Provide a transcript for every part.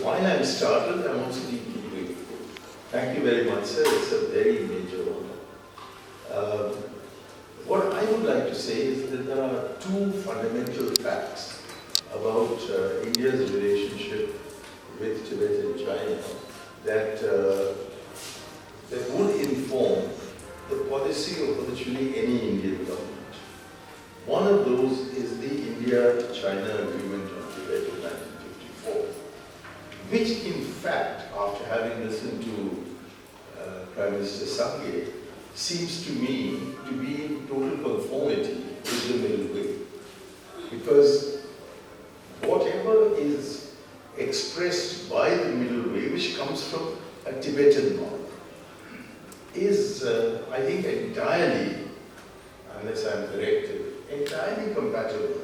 while I'm startled, I'm also deeply grateful. Thank you very much, sir. It's a very major honor. What I would like to say is that there are two fundamental facts about India's relationship with Tibet and China that would inform the policy of virtually any Indian government. One of those is the India-China Agreement on Tibet of 1954, which in fact, after having listened to Prime Minister Sangay, seems to me to be in total conformity with the middle way. Because whatever is expressed by the middle way, which comes from a Tibetan model, is, I think, entirely, unless I'm corrected, entirely compatible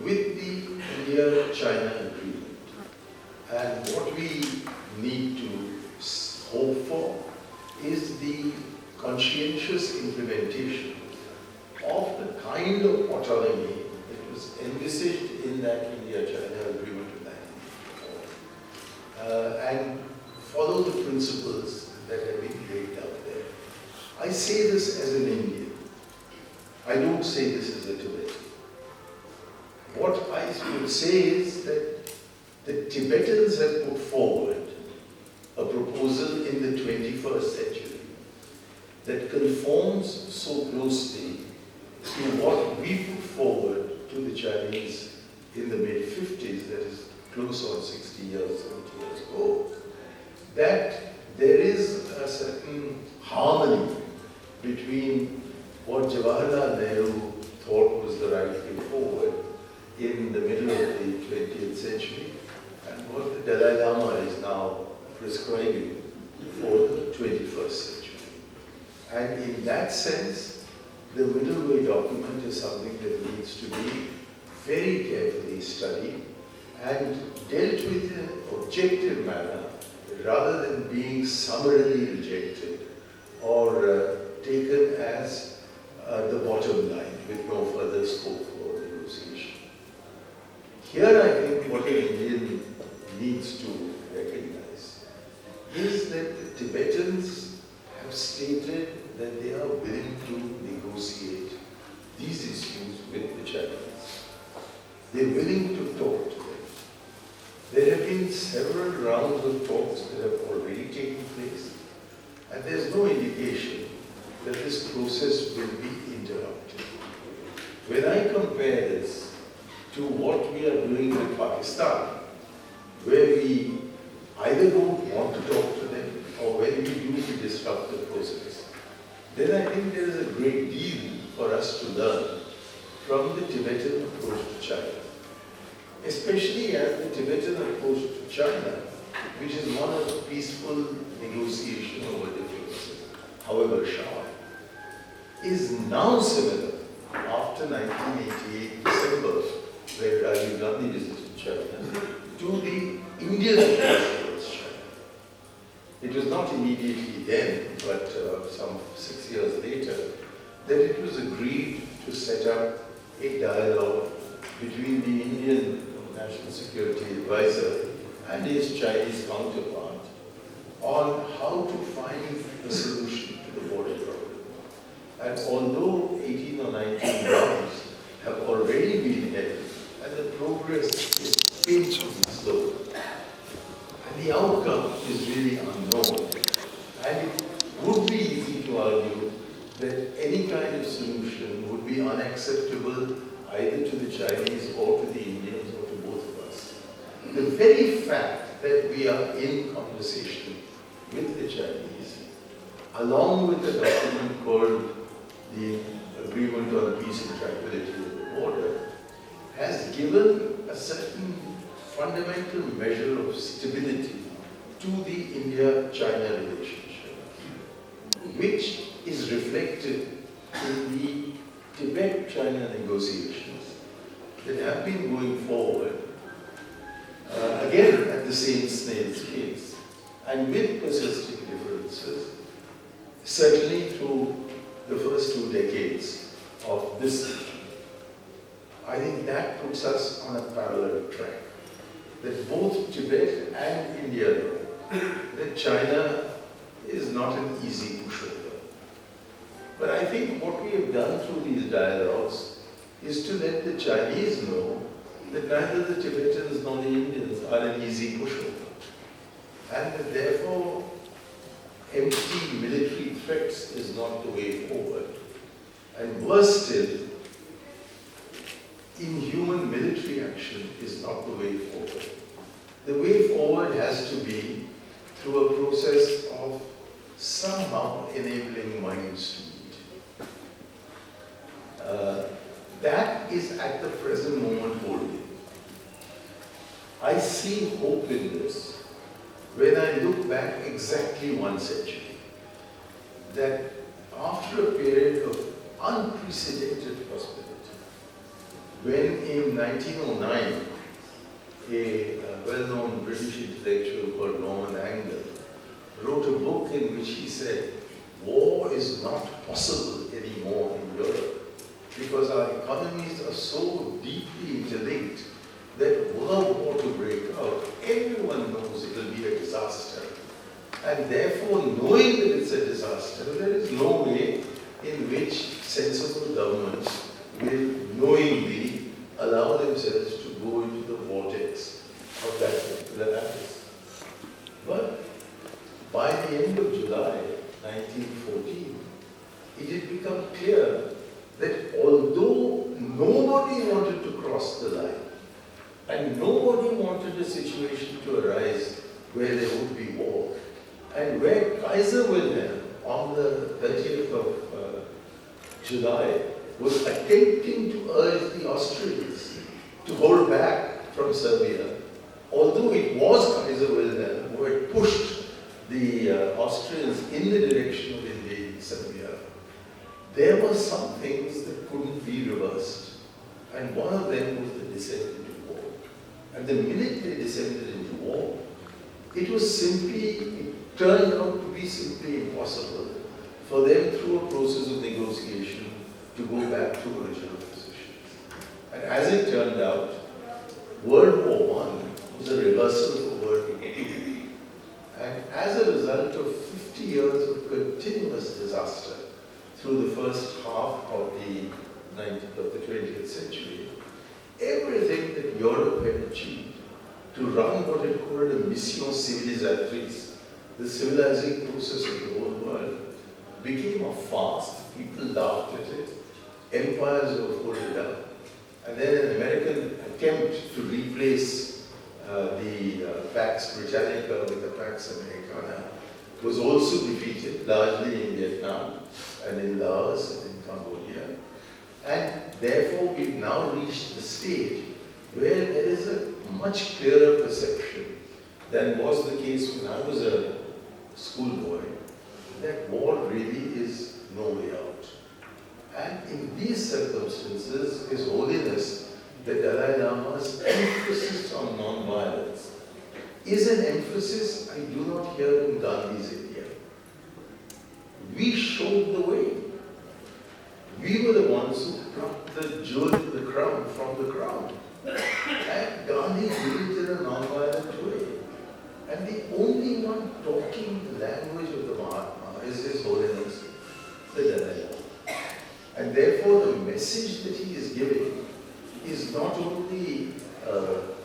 with the India-China agreement. And what we need to hope for is the conscientious implementation of the kind of autonomy that was envisaged in that India-China agreement of 1954, and follow the principles that have been laid out there. I say this as an Indian. I don't say this as a Tibetan. What I would say is that the Tibetans have put forward a proposal in the 21st century that conforms so closely to what we put forward to the Chinese in the mid-50s, that is close on 60 years, 70 years ago, that there is a certain harmony between what Jawaharlal Nehru thought was the right way forward in the middle of the 20th century and what the Dalai Lama is now prescribing for the 21st century. And in that sense, the middle way document is something that needs to be very carefully studied and dealt with in an objective manner rather than being summarily rejected or taken as the bottom line with no further scope for negotiation. Here I think what an Indian needs to recognize is that the Tibetans have stated that they are willing to negotiate these issues with the Chinese. They're willing to talk to them. There have been several rounds of talks that have already taken place, and there's no indication that this process will be interrupted. When I compare this to what we are doing with Pakistan, where we either don't want to talk to them or when we do, we disrupt the process, then I think there is a great deal for us to learn from the Tibetan approach to China. Especially as the Tibetan approach to China, which is one of peaceful negotiation over differences, however sharp, is now similar after 1988 December, where Rajiv Gandhi visited China, to the Indian approach towards China. It was not immediately then, but some 6 years later, that it was agreed to set up a dialogue between the Indian National Security Advisor and his Chinese counterpart on how to find a solution to the border problem. And although 18 or 19 rounds have already been held, and the progress is painfully slow, and the outcome is really unknown, and it would be easy to argue that any kind of solution would be unacceptable either to the Chinese or to the Indians or to both of us. The very fact that we are in conversation with the Chinese, along with the document called the Agreement on Peace and Tranquility of the Border, has given a certain fundamental measure of stability to the India-China relationship, which is reflected in the Tibet-China negotiations that have been going forward, again at the same snail's pace, and with persisting differences, certainly through the first 2 decades of this century. I think that puts us on a parallel track, that both Tibet and India know that China is not an easy pushover. But I think what we have done through these dialogues is to let the Chinese know that neither the Tibetans nor the Indians are an easy pushover. And that therefore, empty military threats is not the way forward. And worse still, inhuman military action is not the way forward. The way forward has to be through a process of somehow enabling minds to meet. That is at the present moment holding. I see hope in this when I look back exactly 1 century, that after a period of unprecedented prosperity, when in 1909, a well-known British intellectual called Norman Angell wrote a book in which he said, war is not possible anymore in Europe because our economies are so deeply interlinked that were war to break out, everyone knows it will be a disaster. And therefore, knowing that it's a disaster, there is no way in which sensible governments will knowingly allow themselves to go into the vortex of that particular axis. But by the end of July 1914, it had become clear that although nobody wanted to cross the line, and nobody wanted a situation to arise where there would be war, and where Kaiser Wilhelm on the 30th of July was attempting to urge the Austrians to hold back from Serbia, although it was Kaiser Wilhelm who had pushed the Austrians in the direction of invading Serbia, there were some things that couldn't be reversed. And one of them was the descent into war. And the minute they descended into war, it turned out to be simply impossible for them through a process of negotiation to go back to original positions. And as it turned out, World War I was a reversal of World War II. And as a result of 50 years of continuous disaster through the first half of the 20th century, everything that Europe had achieved to run what it called a mission civilisatrice, the civilizing process of the whole world, became a farce. People laughed at it. Empires were folded up. And then an American attempt to replace the Pax Britannica with the Pax Americana was also defeated, largely in Vietnam and in Laos and in Cambodia. And therefore, we've now reached the stage where there is a much clearer perception than was the case when I was a schoolboy, that war really is no way out. And in these circumstances, His Holiness, the Dalai Lama's emphasis on non-violence is an emphasis I do not hear in Gandhi's India. We showed the way. We were the ones who plucked the jewel of the crown from the crown. And Gandhi did it in a non-violent way. And the only one talking the language of the Mahatma is His Holiness, the Dalai Lama. And therefore the message that he is giving is not only a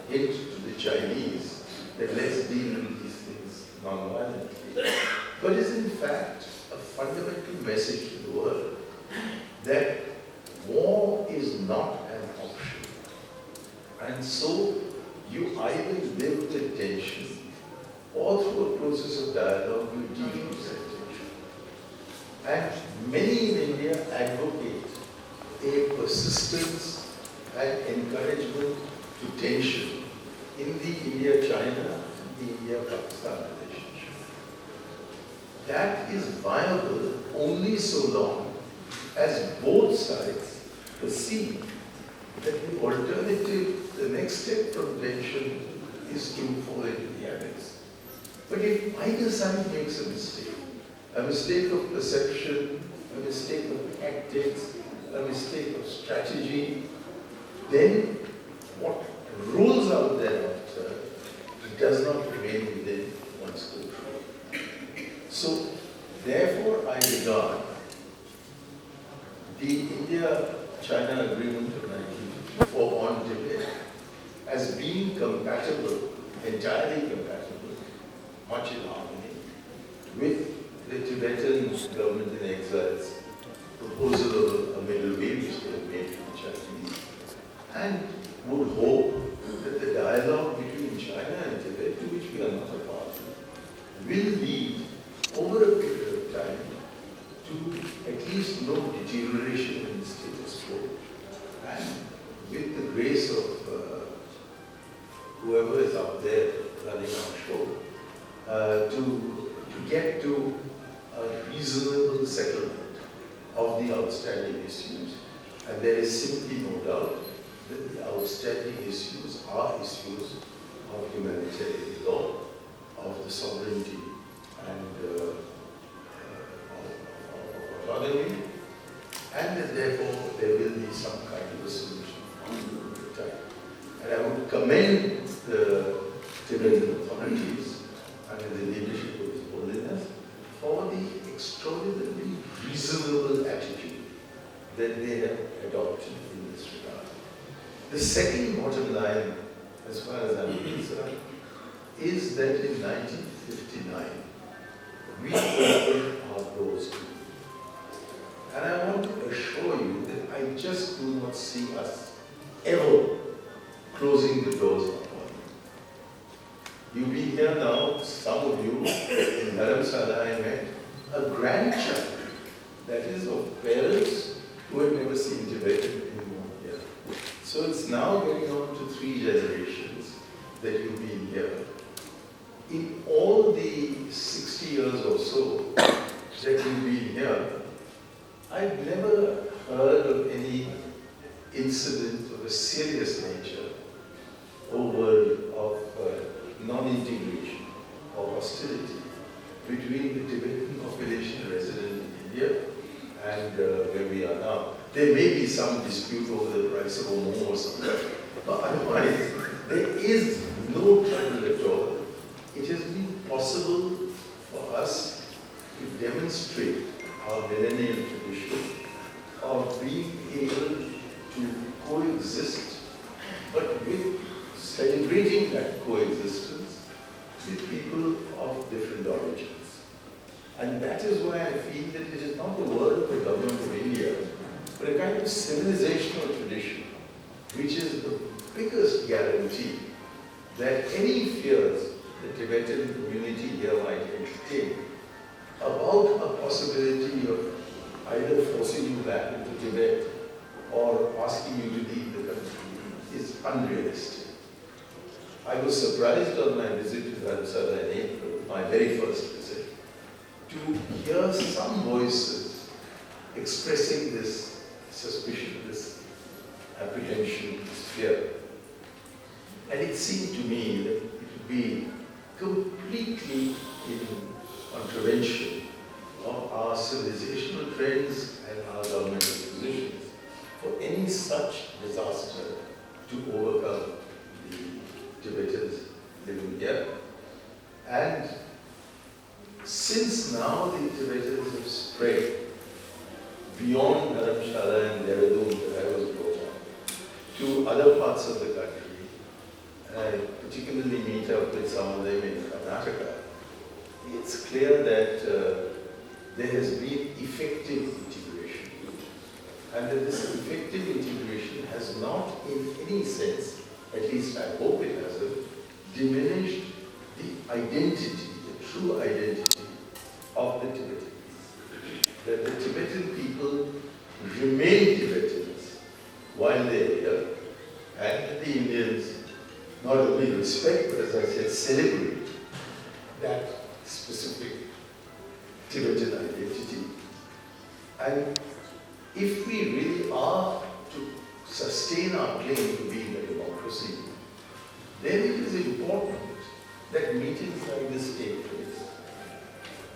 hint to the Chinese that let's deal with these things non-violently, but is in fact a fundamental message to the world that war is not an option. And so you either live with tension or through a process of dialogue you defuse that tension. And many in India advocate a persistence and encouragement to tension in the India-China and the India-Pakistan relationship. That is viable only so long as both sides perceive that the alternative, the next step from tension is to fall into the abyss. But if either side makes a mistake of perception, a mistake of tactics, a mistake of strategy, then what rules out thereafter does not remain happening within one's control. So, therefore, I regard the India-China agreement of 1954 on Tibet as being compatible, entirely compatible, much in harmony with the Tibetan government in exile's proposal of a middle way which they have made to the Chinese, and would hope that the dialogue between China and Tibet, to which we are not a part, will lead over a period of time to at least no deterioration in the status quo, and with the grace of whoever is up there running our show, to get to a reasonable settlement of the outstanding issues. And there is simply no doubt that the outstanding issues are issues of humanitarian law, of the sovereignty and of autonomy, and that therefore there will be some kind of a solution over time. And I would commend the Tibetan authorities under the leadership of His Holiness for the extraordinarily reasonable attitude that they have adopted in this regard. The second bottom line, as far as I'm concerned, is that in 1959, we opened our doors to you. And I want to assure you that I just do not see us ever closing the doors upon you. You've been here now, some of you, in Dharamsala I met a grandchild, that is of parents who have never seen Tibet anymore here. So it's now going on to 3 generations that you've been here. In all the 60 years or so that you've been here, I've never heard of any incident of a serious nature of non-integration or hostility between the Tibetan population resident in India and where we are now. There may be some dispute over the price of a momo or something, but otherwise there is no trouble at all. It has been possible for us to demonstrate our millennial tradition of being able to coexist, but with celebrating that coexistence with people of different origins. And that is why I feel that it is not the word of the government of India, but a kind of civilizational tradition, which is the biggest guarantee that any fears the Tibetan community here might entertain about a possibility of either forcing you back into Tibet or asking you to leave the country is unrealistic. I was surprised on my visit to Dharamsala in April, my very first visit, to hear some voices expressing this suspicion, this apprehension, this fear. And it seemed to me that it would be completely in contravention of our civilizational trends and our governmental positions for any such disaster to overcome the Tibetans living here. And since now the Tibetans have spread beyond Dharamshala and Dehradun, where I was brought up, to other parts of the country, and I particularly meet up with some of them in Karnataka, it's clear that there has been effective integration. And that this effective integration has not in any sense, at least I hope it hasn't, diminished the identity, the true identity of the Tibetans. That the Tibetan people remain Tibetans while they're here, and the Indians not only respect, but as I said, celebrate that specific Tibetan identity. And if we really are to sustain our claim to being a democracy, then it is important that meetings like this take place.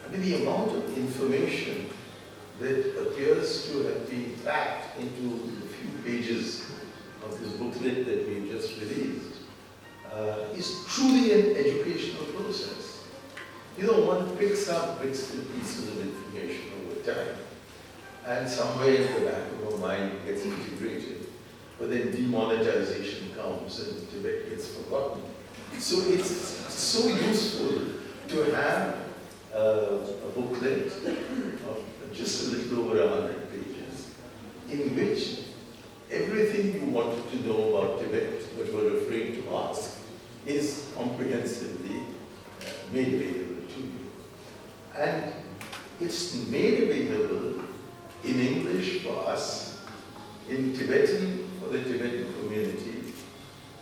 I mean, the amount of information that appears to have been packed into the few pages of this booklet that we've just released is truly an educational process. You know, one picks up bits and pieces of information over time, and somewhere in the back of our mind it gets integrated, but then demonetization comes and Tibet gets forgotten. So it's so useful to have a booklet of just a little over 100 pages, in which everything you wanted to know about Tibet but were afraid to ask is comprehensively made available to you. And it's made available in English for us, in Tibetan for the Tibetan community,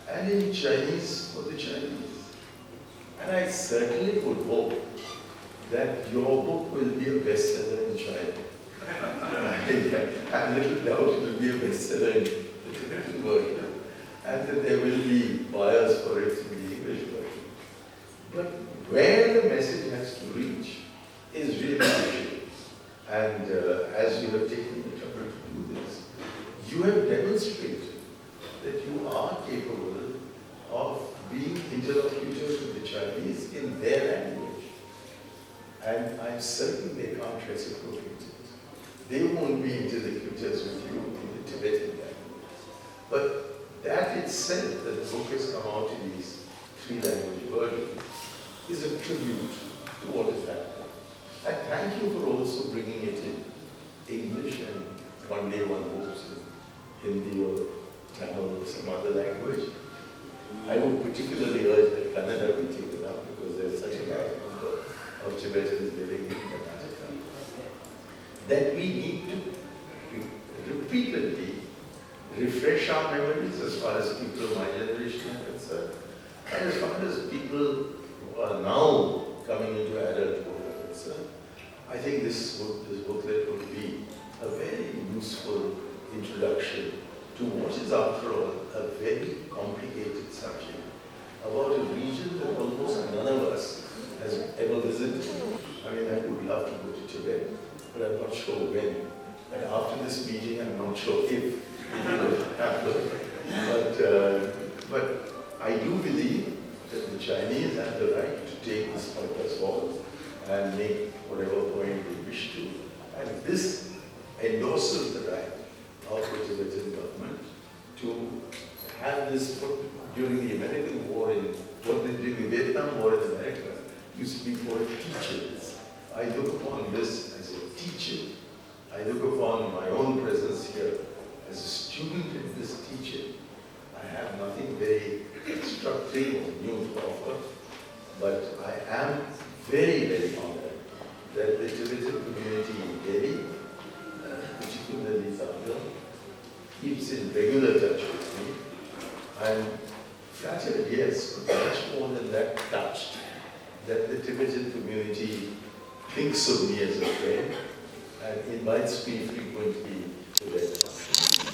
and in Chinese for the Chinese. And I certainly would hope that your book will be a bestseller in China. I have little doubt it will be a bestseller in the Tibetan version, and that there will be buyers for it in the English version. But where the message has to reach is really crucial. And as you have taken the trouble to do this, you have demonstrated that you are capable of being interlocutors with the Chinese in their language. And I'm certain they can't reciprocate it. They won't be interlocutors with you in the Tibetan language. But that itself, that the book has come out in these 3 language versions, is a tribute to what is happening. And thank you for also bringing it in English, and one day one hopes in Hindi or Tamil or some other language. I would particularly urge that Kannada be taken up, because there's such a large number of Tibetans living in Karnataka, that we need to repeatedly refresh our memories as far as people of my generation are concerned, and as far as people who are now coming into adulthood are concerned. I think this booklet would be a very useful introduction to what is, after all, a very complicated subject about a region that almost none of us has ever visited. I mean, I would love to go to Tibet, but I'm not sure when. And after this meeting, I'm not sure if it will happen. But I do believe that the Chinese have the right to take this point as forward and make whatever point they wish to. And this endorses the right of the Tibetan government to have this put during the American War, in what they did in the Vietnam War in America, used to be called teachers. I look upon this as a teacher. I look upon my own presence here as a student in this teaching. I have nothing very instructive or new to offer, but I am very, very honored that the Tibetan community in Delhi, particularly Tamil, keeps in regular touch with me. I'm flattered, yes, but much more than that, touched that the Tibetan community thinks of me as a friend and invites me frequently to their functions.